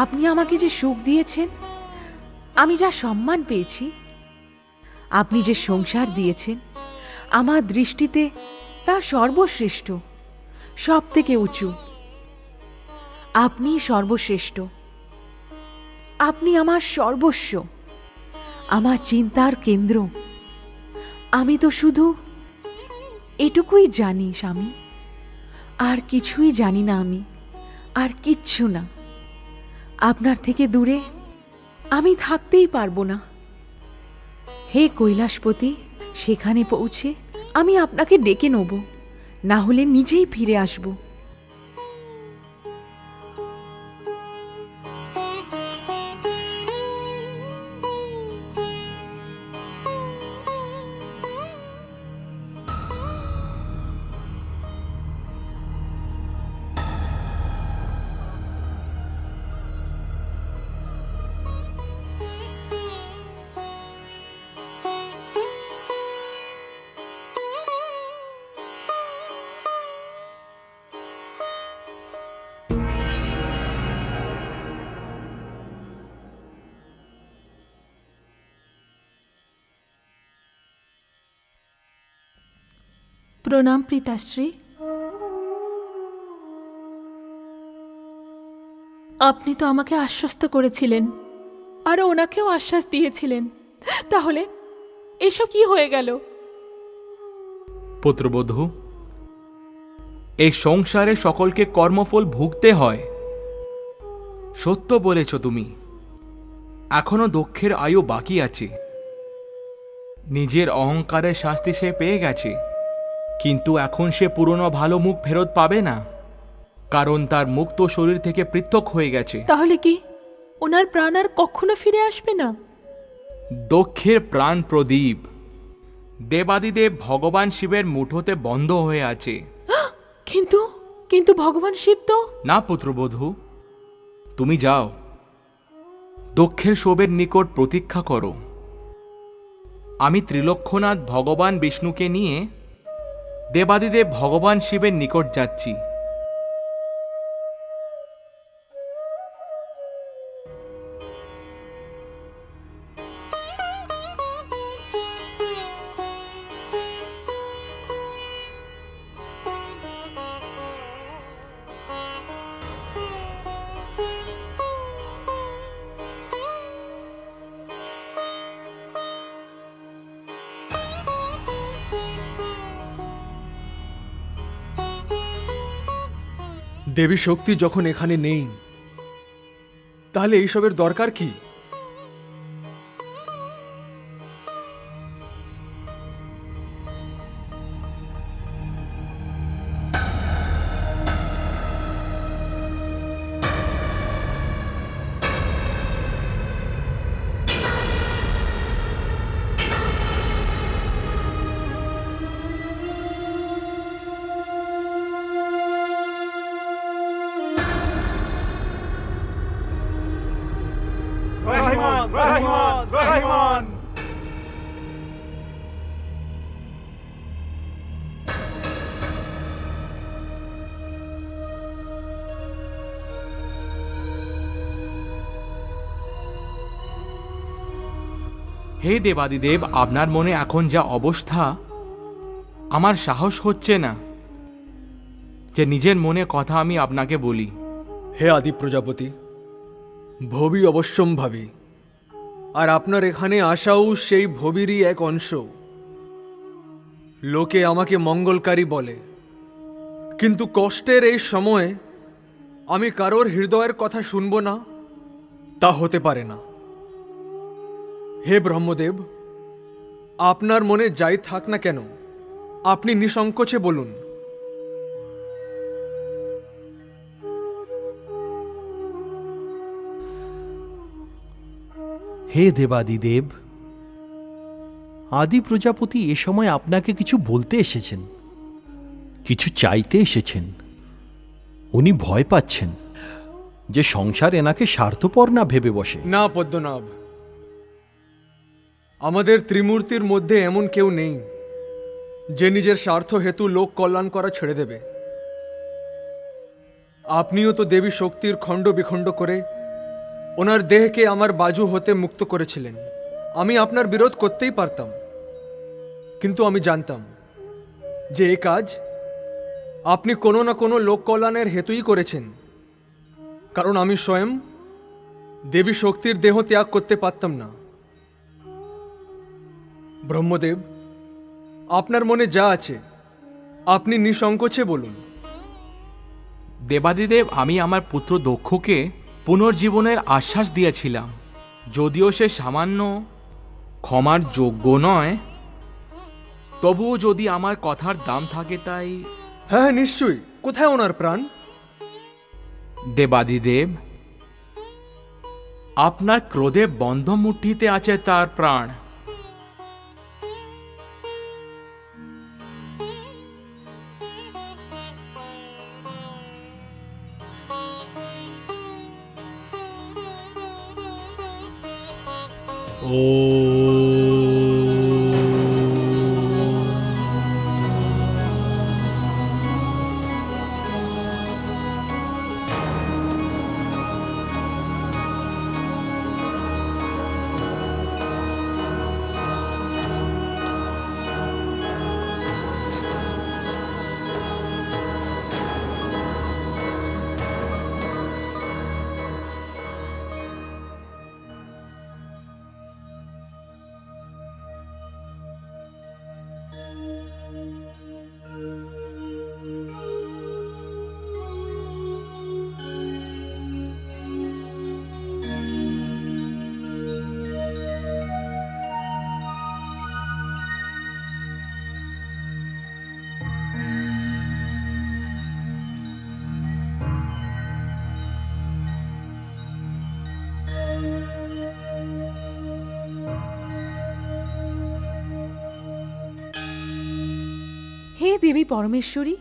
আপনি আমাকে যে সুখ দিয়েছেন, আমি যা সম্মান পেয়েছি, আপনি যে সংসার দিয়েছেন, আমার দৃষ্টিতে তা সর্বশ্রেষ্ঠ, সব থেকে উঁচু। আপনি সর্বশ্রেষ্ঠ, আপনি আমার সর্বস্ব, আমার চিন্তার কেন্দ্র। আমি তো শুধু এটুকুই জানি স্বামী, আর কিছুই জানি না আমি, আর কিচ্ছু না। আপনার থেকে দূরে আমি থাকতেই পারবো না। হে কৈলাসপতি, সেখানে পৌঁছে আমি আপনাকে ডেকে নেব, না হলে নিজেই ফিরে আসব। প্রণাম পিতাশ্রী। আপনি তো আমাকে আশ্বস্ত করেছিলেন, আর ওনাকেও আশ্বাস দিয়েছিলেন, তাহলে এসব কি হয়ে গেল? পুত্রবধূ, এই সংসারে সকলকে কর্মফল ভুগতে হয়। সত্য বলেছ তুমি। এখনো দক্ষের আয়ু বাকি আছে। নিজের অহংকারের শাস্তি সে পেয়ে গেছে, কিন্তু এখন সে পুরনো ভালো মুখ ফেরত পাবে না, কারণ তার মুখ তো শরীর থেকে পৃথক হয়ে গেছে। তাহলে কি ওনার প্রাণ আর কখনো ফিরে আসবে না? দক্ষের প্রাণ প্রদীপ দেবাদিদেব ভগবান শিবের মুঠোতে বন্ধ হয়ে আছে। কিন্তু কিন্তু ভগবান শিব তো... না পুত্রবধূ, তুমি যাও, দক্ষের শোবের নিকট প্রতীক্ষা করো। আমি ত্রিলক্ষনাথ ভগবান বিষ্ণুকে নিয়ে দেবাদিদেব ভগবান শিবের নিকট যাচ্ছি। দেবী শক্তি যখন এখানে নেই, তাহলে এইসবের দরকার কি? হে দেবাদিদেব, আপনার মনে এখন যা অবস্থা, আমার সাহস হচ্ছে না যে নিজের মনে কথা আমি আপনাকে বলি। হে আদি প্রজাপতি, ভবি অবশ্যম্ভাবী, আর আপনার এখানে আসাও সেই ভবিরই এক অংশ। লোকে আমাকে মঙ্গলকারী বলে, কিন্তু কষ্টের এই সময়ে আমি কারোর হৃদয়ের কথা শুনব না, তা হতে পারে না। হে ব্রহ্মদেব, আপনার মনে যাই থাক না কেন, আপনি নিঃসংকোচে বলুন। হে দেবাদিদেব, আদি প্রজাপতি এ সময় আপনাকে কিছু বলতে এসেছেন, কিছু চাইতে এসেছেন। উনি ভয় পাচ্ছেন যে সংসার এনাকে স্বার্থপর না ভেবে বসে। না পদ্মনাভ, আমাদের ত্রিমূর্তির মধ্যে এমন কেউ নেই যে নিজের স্বার্থ হেতু লোক কল্যাণ করা ছেড়ে দেবে। আপনিও তো দেবী শক্তির খণ্ড বিখণ্ড করে ওনার দেহকে আমার বাজু হতে মুক্ত করেছিলেন। আমি আপনার বিরোধ করতেই পারতাম, কিন্তু আমি জানতাম যে এই কাজ আপনি কোনো না কোনো লোক কল্যাণের হেতুই করেছেন, কারণ আমি স্বয়ং দেবী শক্তির দেহ ত্যাগ করতে পারতাম না। ব্রহ্মদেব, আপনার মনে যা আছে আপনি নিঃসংকোচে বলুন। দেবাদিদেব, আমি আমার পুত্র দক্ষকে পুনর্জীবনের আশ্বাস দিয়েছিলাম। যদিও সে সামান্য ক্ষমার যোগ্য নয়, তবুও যদি আমার কথার দাম থাকে তাই। হ্যাঁ, নিশ্চয়ই। কোথায় ওনার প্রাণ? দেবাদিদেব, আপনার ক্রোধে বন্ধ মুঠিতে আছে তার প্রাণ। হে দেবী পরমেশ্বরী,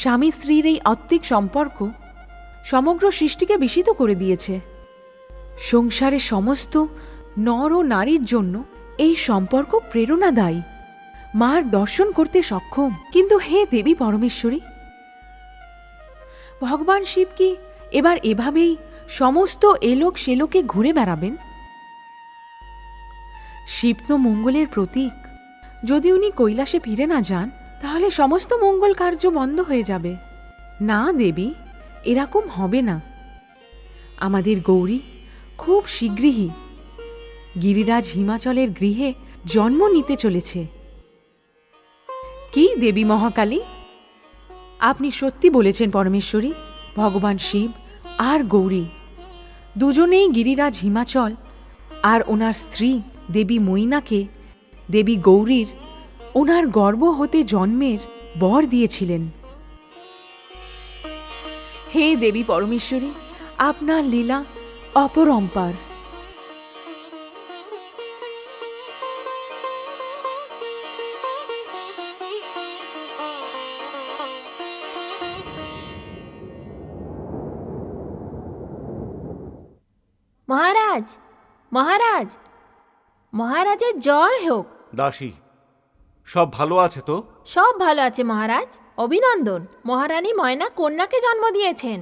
স্বামী স্ত্রীর এই আত্মিক সম্পর্ক সমগ্র সৃষ্টিকে বিস্মিত করে দিয়েছে। সংসারের সমস্ত নর ও নারীর জন্য এই সম্পর্ক প্রেরণাদায়ী, মার দর্শন করতে সক্ষম। কিন্তু হে দেবী পরমেশ্বরী, ভগবান শিব কি এবার এভাবেই সমস্ত এলোক সেলোকে ঘুরে বেড়াবেন? শিব তো মঙ্গলের প্রতীক। যদি উনি কৈলাসে ফিরে না যান, তাহলে সমস্ত মঙ্গল কার্য বন্ধ হয়ে যাবে। না দেবী, এরকম হবে না। আমাদের গৌরী খুব শীঘ্রই গিরিরাজ হিমাচলের গৃহে জন্ম নিতে চলেছে। কি দেবী মহাকালী, আপনি সত্যি বলেছেন পরমেশ্বরী। ভগবান শিব আর গৌরী দুজনেই গিরিরাজ হিমাচল আর ওনার স্ত্রী দেবী মৈনাকে দেবী গৌরীর ওনার গর্ভ হতে জন্মের বর দিয়েছিলেন। হে দেবী পরমেশ্বরী, আপনার লীলা অপরম্পার। মহারাজ, মহারাজ, মহারাজের জয় হোক। দাসী, সব ভালো আছে তো? সব ভালো আছে মহারাজ। অভিনন্দন, মহারানী ময়না কন্যাকে জন্ম দিয়েছেন।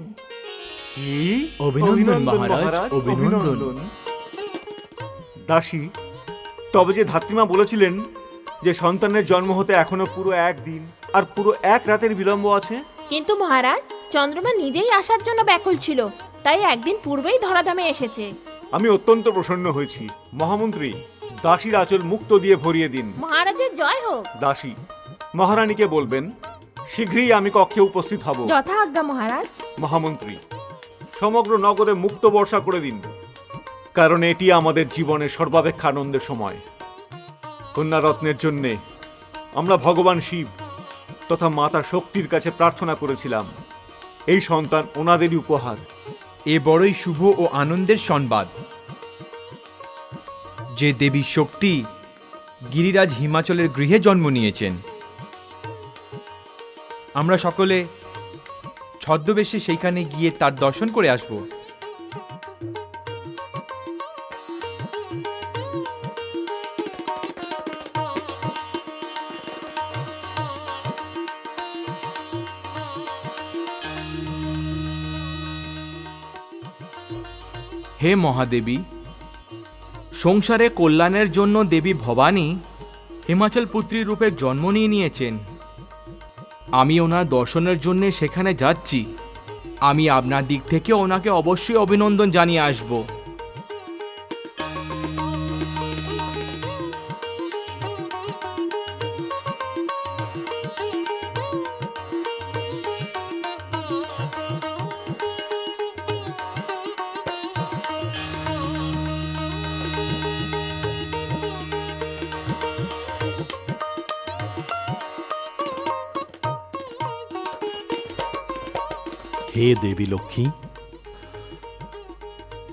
কি? অভিনন্দন মহারাজ, অভিনন্দন। দাসী, তবে যে ধাত্রীমা বলেছিলেন যে সন্তানের জন্ম হতে এখনো পুরো একদিন আর পুরো এক রাতের বিলম্ব আছে। কিন্তু মহারাজ, চন্দ্রমা নিজেই আসার জন্য ব্যাকুল ছিল, তাই একদিন পূর্বেই ধরাধামে এসেছে। আমি অত্যন্ত প্রসন্ন হয়েছি। মহামন্ত্রী, দাসীর আঁচল মুক্ত দিয়ে ভরিয়ে দিন। মহারাজের জয় হোক। দাসী, মহারানীকে বলবেন শীঘ্রই আমি কক্ষে উপস্থিত হব। যথা আজ্ঞা মহারাজ। মহামন্ত্রী, সমগ্র নগরে মুক্ত বর্ষা করে দিন, কারণ এটি আমাদের জীবনের সর্বাপেক্ষা আনন্দের সময়। কন্যারত্নের জন্যে আমরা ভগবান শিব তথা মাতা শক্তির কাছে প্রার্থনা করেছিলাম। এই সন্তান ওনাদেরই উপহার। এ বড়ই শুভ ও আনন্দের সংবাদ যে দেবী শক্তি গিরিরাজ হিমাচলের গৃহে জন্ম নিয়েছেন। আমরা সকলে ছদ্মবেশে সেইখানে গিয়ে তার দর্শন করে আসব। হে মহাদেবী, সংসারে কল্যাণের জন্য দেবী ভবানী হিমাচল পুত্রী রূপে জন্ম নিয়েছেন। আমি ওনার দর্শনের জন্য সেখানে যাচ্ছি। আমি আপনার দিক থেকে ওনাকে অবশ্যই অভিনন্দন জানিয়ে আসব। হে দেবী লক্ষ্মী,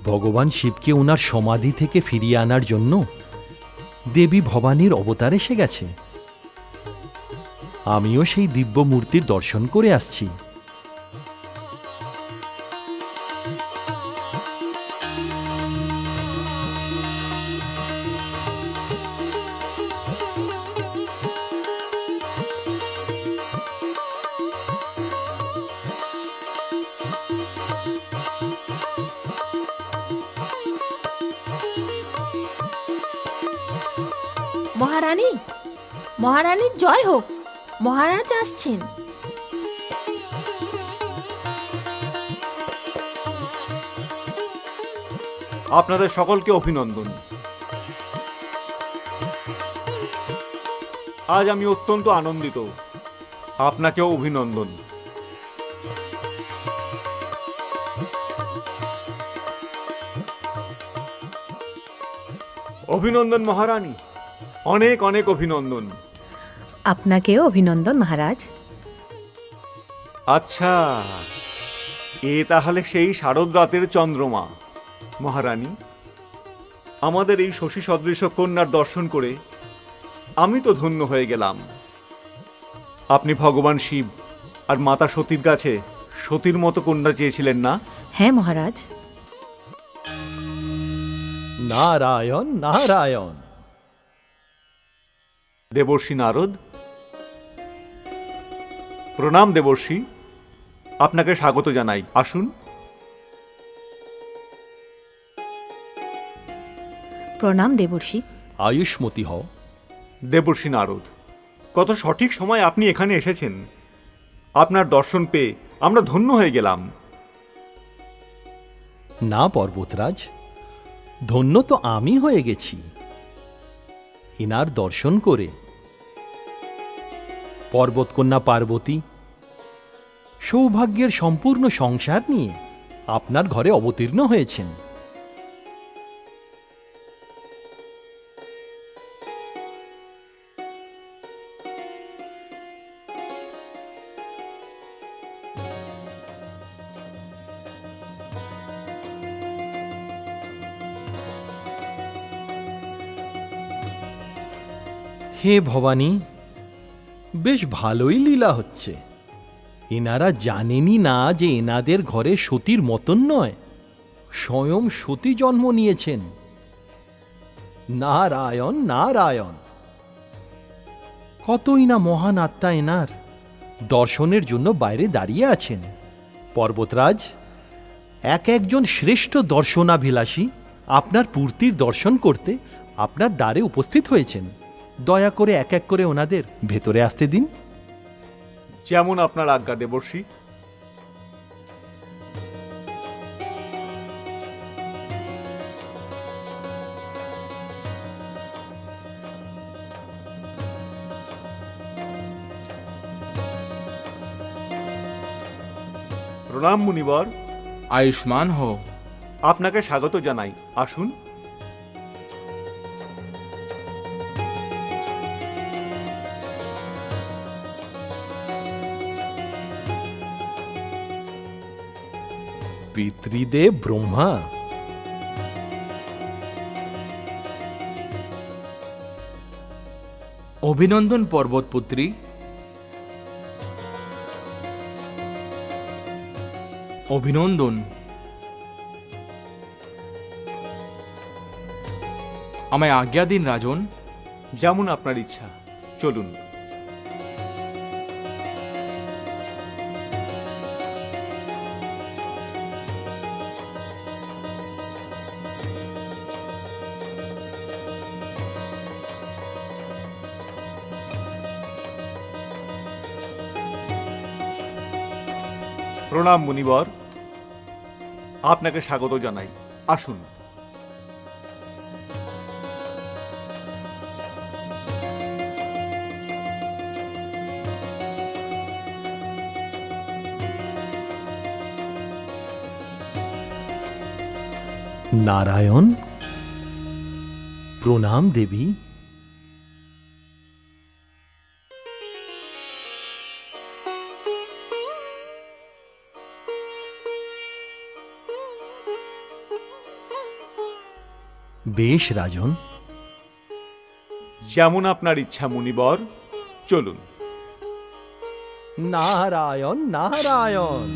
ভগবান শিবকে ওনার সমাধি থেকে ফিরিয়ে আনার জন্য দেবী ভবানীর অবতার এসে গেছে। আমিও সেই দিব্য মূর্তির দর্শন করে আসছি। মহারানী, মহারানীর জয় হোক। মহারাজ আসছেন। আপনাদের সকলকে অভিনন্দন। আজ আমি অত্যন্ত আনন্দিত। আপনাকেও অভিনন্দন। অভিনন্দন মহারানী, অনেক অনেক অভিনন্দন। আপনাকেও অভিনন্দন মহারাজ। আচ্ছা, এ তাহলে সেই শারদ রাতের চন্দ্রমা। মহারানী, আমাদের এই শশী সদৃশ কন্যার দর্শন করে আমি তো ধন্য হয়ে গেলাম। আপনি ভগবান শিব আর মাতা সতীর কাছে সতীর মতো কন্যা চেয়েছিলেন না? হ্যাঁ মহারাজ। নারায়ণ নারায়ণ। দেবর্ষি নারদ, প্রণাম দেবর্ষি। আপনাকে স্বাগত জানাই, আসুন। প্রণাম দেবর্ষি। আয়ুষ্মতী হও। দেবর্ষি নারদ, কত সঠিক সময় আপনি এখানে এসেছেন। আপনার দর্শন পেয়ে আমরা ধন্য হয়ে গেলাম। না পর্বতরাজ, ধন্য তো আমি হয়ে গেছি ইনার দর্শন করে। পর্বতকন্যা পার্বতী সৌভাগ্যের সম্পূর্ণ সংসার নিয়ে আপনার ঘরে অবতীর্ণ হয়েছেন। হে ভবানী, বেশ ভালোই লীলা হচ্ছে। এনারা জানেনই না যে এনাদের ঘরে সতীর মতন নয়, স্বয়ং সতী জন্ম নিয়েছেন। নারায়ণ নারায়ণ। কতই না মহান আত্মা এনার দর্শনের জন্য বাইরে দাঁড়িয়ে আছেন। পর্বতরাজ, একজন শ্রেষ্ঠ দর্শনাভিলাষী আপনার পূর্তির দর্শন করতে আপনার দ্বারে উপস্থিত হয়েছেন। দয়া করে এক এক করে ওনাদের ভেতরে আসতে দিন। যেমন আপনার আজ্ঞা দেবর্ষি। প্রণাম মুনিবর। আয়ুষ্মান হও। আপনাকে স্বাগত জানাই, আসুন। পিতৃদেব ব্রহ্মা। অভিনন্দন পর্বতপুত্রী। অভিনন্দন। আমায় আজ্ঞা দিন রাজন। যেমন আপনার ইচ্ছা, চলুন। প্রণাম মুনিবর, আপনাকে স্বাগত জানাই। আসুন। নারায়ণ, প্রণাম দেবী। বেশ রাজন, যেমন আপনার ইচ্ছা মুনিবর, চলুন। নারায়ণ নারায়ণ।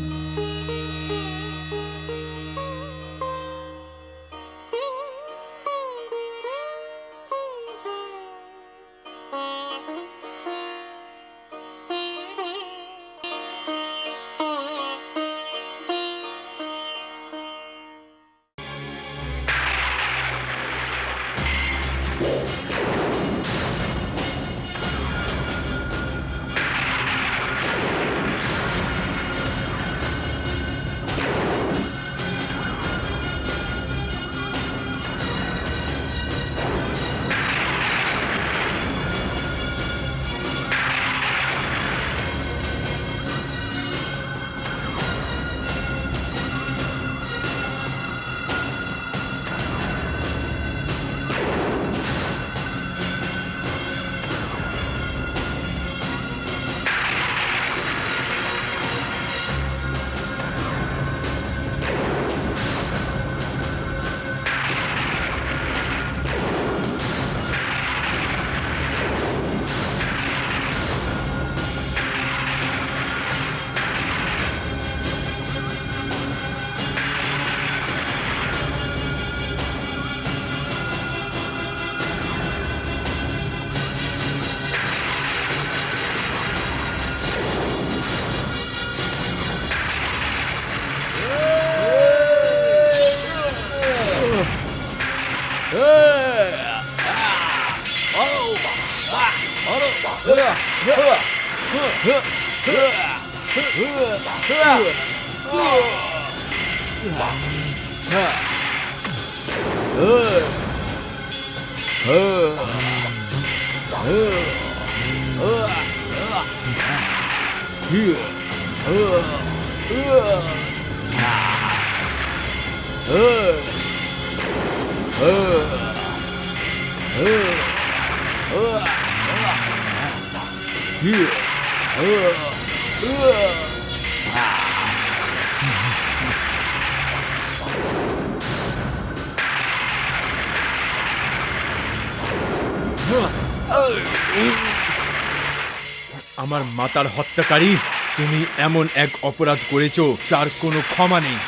আমার মাতার হত্যাকারী, তুমি এমন এক অপরাধ করেছো যার কোনো ক্ষমা নেই।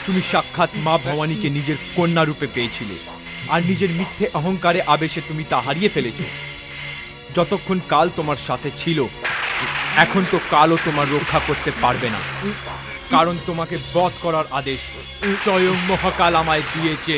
তুমি সাক্ষাৎ মা ভবানীকে নিজের কন্যা রূপে পেয়েছিলে, আর নিজের মিথ্যে অহংকারে আবেশে তুমি তা হারিয়ে ফেলেছো। যতক্ষণ কাল তোমার সাথে ছিল, এখন তো কালও তোমার রক্ষা করতে পারবে না, কারণ তোমাকে বধ করার আদেশ স্বয়ং মহাকাল আমায় দিয়েছে।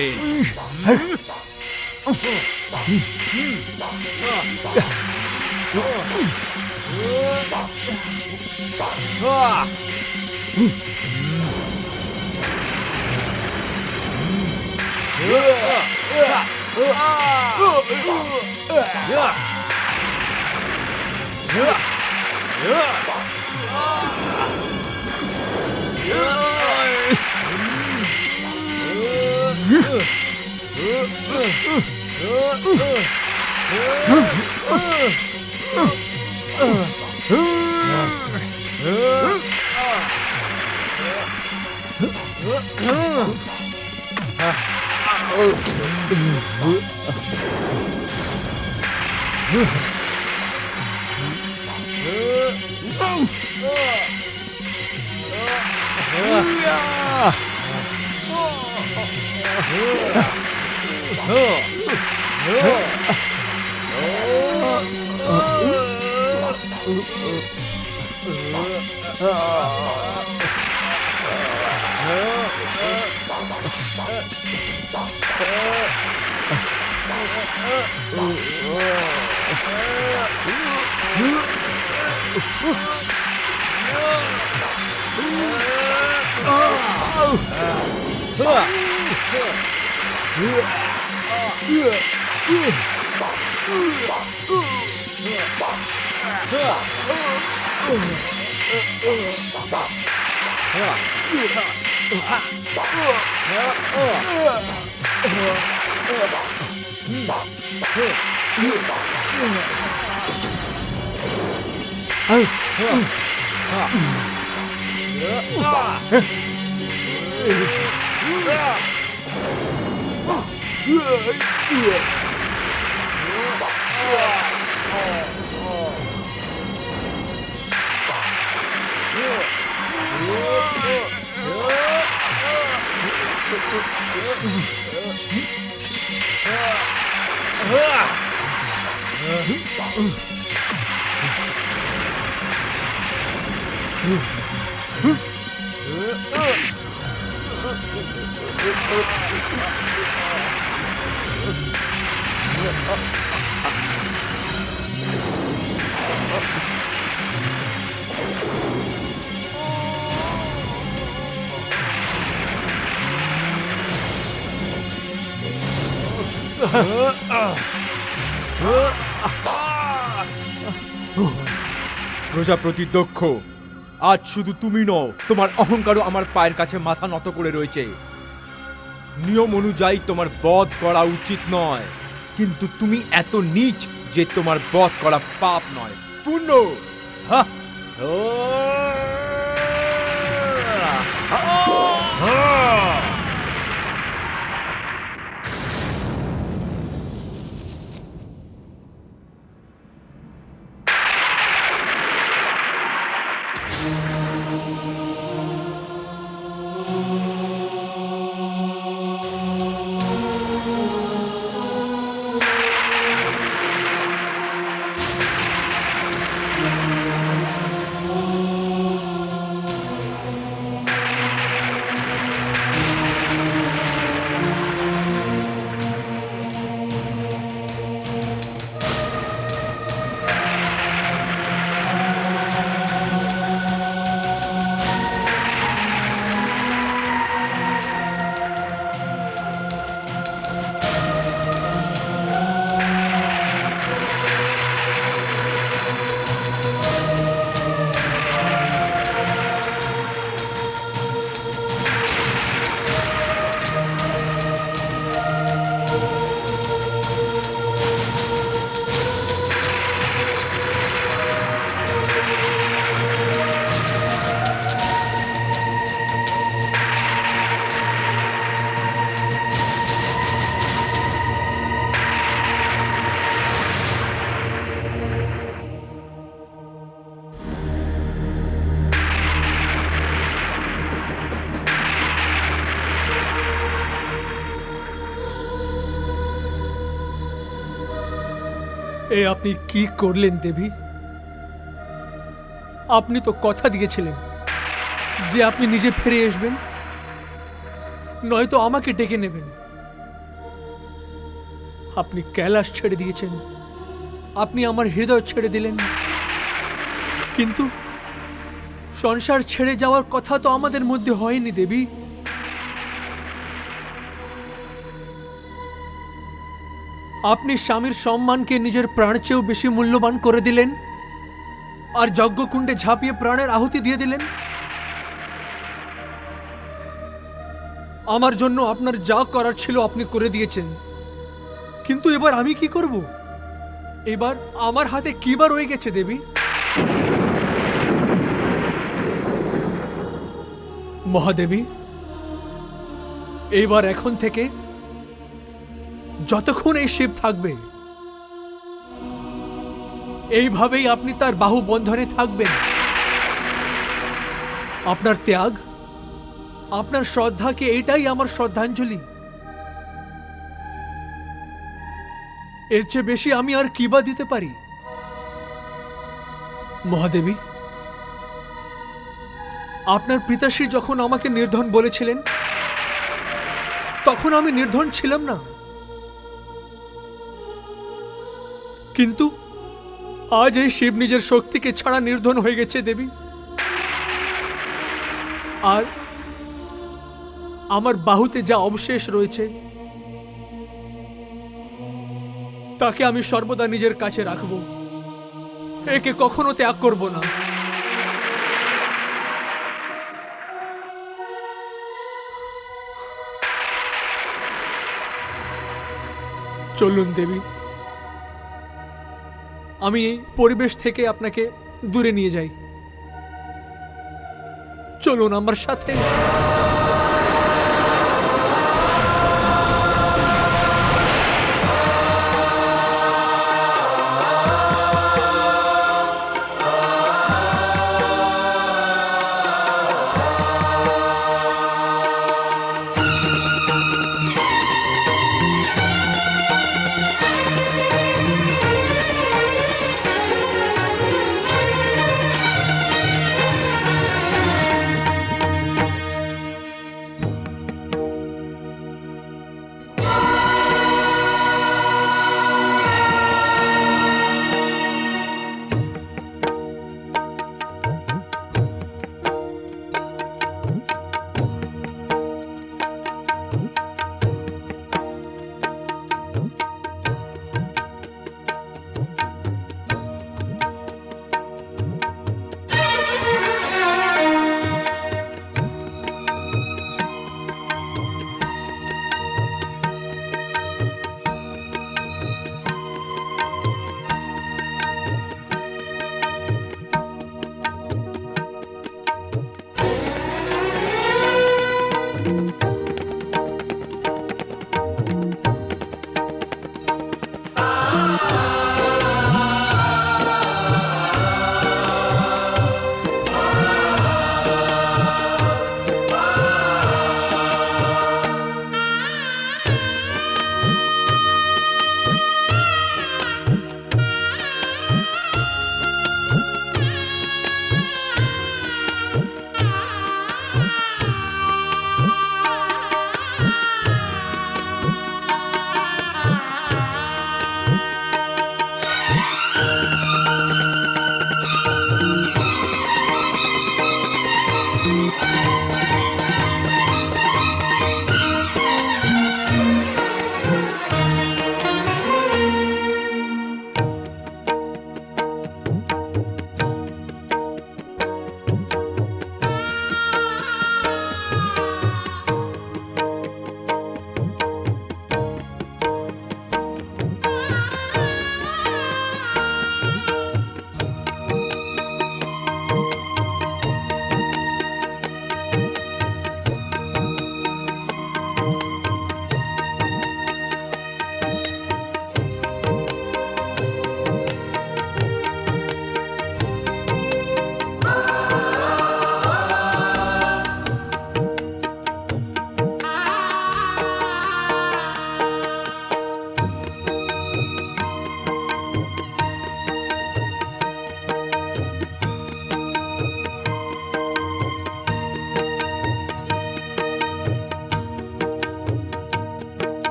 প্রজাপতি দক্ষ, আজ শুধু তুমি নও, তোমার অহংকারও আমার পায়ের কাছে মাথা নত করে রয়েছে। নিয়ম অনুযায়ী তোমার বধ করা উচিত নয়, কিন্তু তুমি এত নীচ যে তোমার বধ করা পাপ নয়, পুণ্য। হা! এ আপনি কি করলেন দেবী? আপনি তো কথা দিয়েছিলেন যে আপনি নিজে ফিরে আসবেন, নয়তো আমাকে ডেকে নেবেন। আপনি কৈলাস ছেড়ে দিয়েছেন, আপনি আমার হৃদয় ছেড়ে দিলেন, কিন্তু সংসার ছেড়ে যাওয়ার কথা তো আমাদের মধ্যে হয়নি দেবী। আপনি স্বামীর সম্মানকে নিজের প্রাণ চেয়েও বেশি মূল্যবান করে দিলেন, আর যজ্ঞকুণ্ডে ঝাঁপিয়ে প্রাণের আহুতি দিয়ে দিলেন। আমার জন্য আপনার যা করার ছিল আপনি করে দিয়েছেন, কিন্তু এবার আমি কি করব? এবার আমার হাতে কি বা রয়ে গেছে দেবী? মহাদেবী, এইবার এখন থেকে যতক্ষণ এই শিব থাকবে, এইভাবেই আপনি তার বাহু বন্ধনে থাকবেন। আপনার ত্যাগ, আপনার শ্রদ্ধাকে এটাই আমার শ্রদ্ধাঞ্জলি। এর চেয়ে বেশি আমি আর কি বা দিতে পারি? মহাদেবী, আপনার পিতাশ্রী যখন আমাকে নির্ধন বলেছিলেন, তখন আমি নির্ধন ছিলাম না, কিন্তু আজ এই শিব নিজের শক্তিকে ছাড়া নির্ধন হয়ে গেছে দেবী। আর আমার বাহুতে যা অবশেষ রয়েছে তাকে আমি সর্বদা নিজের কাছে রাখব, একে কখনো ত্যাগ করব না। চলুন দেবী, আমি এই পরিবেশ থেকে আপনাকে দূরে নিয়ে যাই। চলুন আমার সাথে।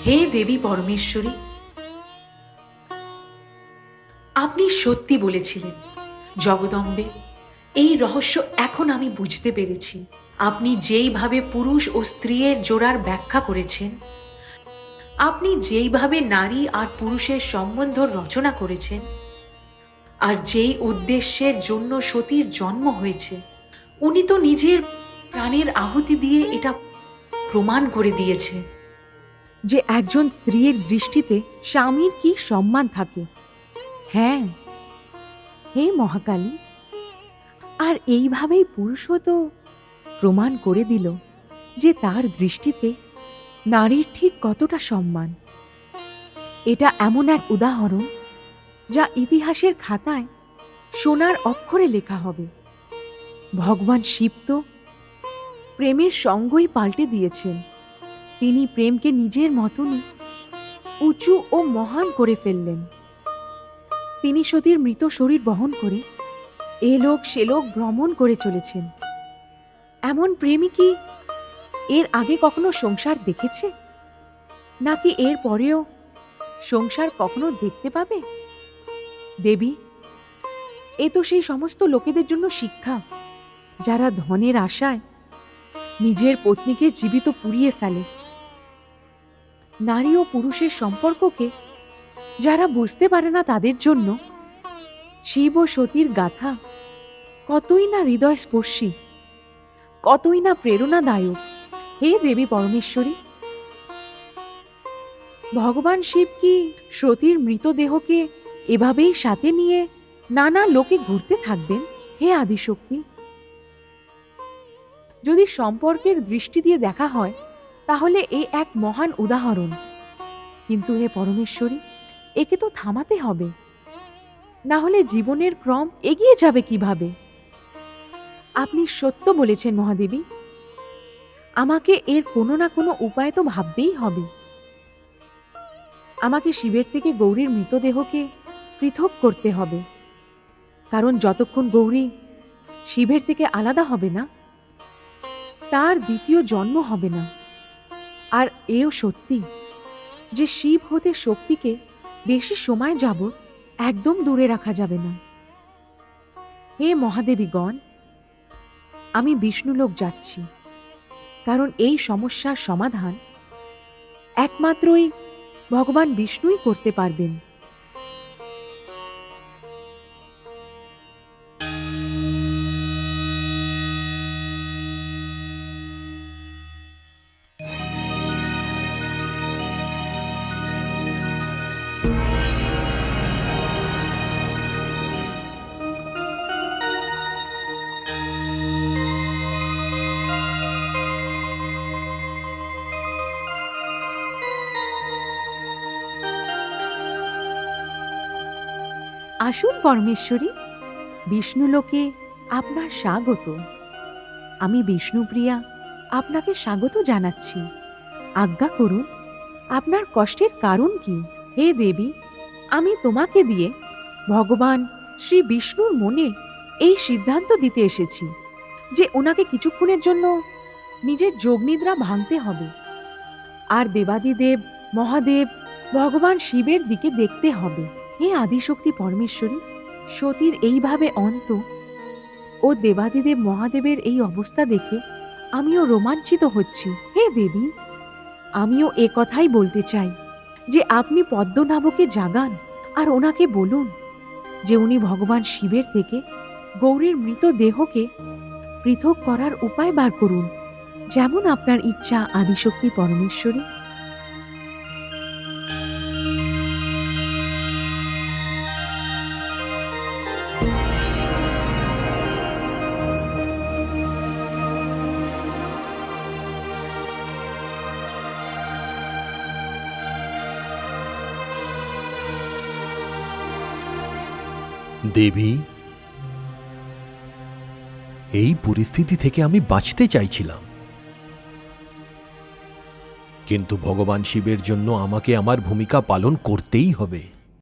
হে দেবী পরমেশ্বরী, আপনি সত্যি বলেছিলেন জগদম্বে। এই রহস্য এখন আমি বুঝতে পেরেছি। আপনি যেইভাবে পুরুষ ও স্ত্রীর জোড়ার ব্যাখ্যা করেছেন, আপনি যেইভাবে নারী আর পুরুষের সম্বন্ধ রচনা করেছেন, আর যেই উদ্দেশ্যের জন্য সতীর জন্ম হয়েছে, উনি তো নিজের প্রাণের আহুতি দিয়ে এটা প্রমাণ করে দিয়েছে যে একজন স্ত্রীর দৃষ্টিতে স্বামীর কি সম্মান থাকে। হ্যাঁ হে মহাকালী, আর এইভাবেই পুরুষও তো প্রমাণ করে দিল যে তার দৃষ্টিতে নারীর ঠিক কতটা সম্মান। এটা এমন এক উদাহরণ যা ইতিহাসের খাতায় সোনার অক্ষরে লেখা হবে। ভগবান শিব তো প্রেমের সঙ্গই পাল্টে দিয়েছেন। তিনি প্রেমকে নিজের মতনই উঁচু ও মহান করে ফেললেন। তিনি সতীর মৃত শরীর বহন করে এ লোক সে লোক ভ্রমণ করে চলেছেন। এমন প্রেমী কি এর আগে কখনো সংসার দেখেছে, নাকি এর পরেও সংসার কখনো দেখতে পাবে? দেবী, এ তো সেই সমস্ত লোকেদের জন্য শিক্ষা যারা ধনের আশায় নিজের পত্নীকে জীবিত পুড়িয়ে ফেলে, নারী ও পুরুষের সম্পর্ককে যারা বুঝতে পারে না, তাদের জন্য শিব ও সতীর গাথা কতই না হৃদয়স্পর্শী, কতই না প্রেরণাদায়ক। হে দেবী পরমেশ্বরী, ভগবান শিব কি সতীর মৃতদেহকে এভাবেই সাথে নিয়ে নানা লোকে ঘুরতে থাকবেন? হে আদিশক্তি, যদি সম্পর্কের দৃষ্টি দিয়ে দেখা হয় তাহলে এ এক মহান উদাহরণ। কিন্তু হে পরমেশ্বরী, একে তো থামাতে হবে, না হলে জীবনের ক্রম এগিয়ে যাবে কিভাবে? আপনি সত্য বলেছেন মহাদেবী, আমাকে এর কোনো না কোনো উপায় তো ভাবতেই হবে। আমাকে শিবের থেকে গৌরীর মৃতদেহকে পৃথক করতে হবে, কারণ যতক্ষণ গৌরী শিবের থেকে আলাদা হবে না, তার দ্বিতীয় জন্ম হবে না। আর এও সত্যি যে শিব হতে শক্তিকে বেশি সময় যাবৎ একদম দূরে রাখা যাবে না। হে মহাদেবীগণ, আমি বিষ্ণুলোক যাচ্ছি, কারণ এই সমস্যার সমাধান একমাত্রই ভগবান বিষ্ণুই করতে পারবেন। আসুন পরমেশ্বরী, বিষ্ণুলোকে আপনার স্বাগত। আমি বিষ্ণুপ্রিয়া আপনাকে স্বাগত জানাচ্ছি। আজ্ঞা করুন, আপনার কষ্টের কারণ কি? হে দেবী, আমি তোমাকে দিয়ে ভগবান শ্রী বিষ্ণুর মনে এই সিদ্ধান্ত দিতে এসেছি যে ওনাকে কিছুক্ষণের জন্য নিজের যোগনিদ্রা ভাঙতে হবে, আর দেবাদিদেব মহাদেব ভগবান শিবের দিকে দেখতে হবে। হে আদিশক্তি পরমেশ্বরী, সতীর এইভাবে অন্ত ও দেবাদিদেব মহাদেবের এই অবস্থা দেখে আমিও রোমাঞ্চিত হচ্ছি। হে দেবী, আমিও এ কথাই বলতে চাই যে আপনি পদ্মনাভকে জাগান আর ওনাকে বলুন যে উনি ভগবান শিবের থেকে গৌরীর মৃতদেহকে পৃথক করার উপায় বার করুন, যেমন আপনার ইচ্ছা আদিশক্তি পরমেশ্বরী। দেবী, এই পরিস্থিতি থেকে আমি বাঁচতে চাইছিলাম, কিন্তু ভগবান শিবের জন্য আমাকে আমার ভূমিকা পালন করতেই হবে।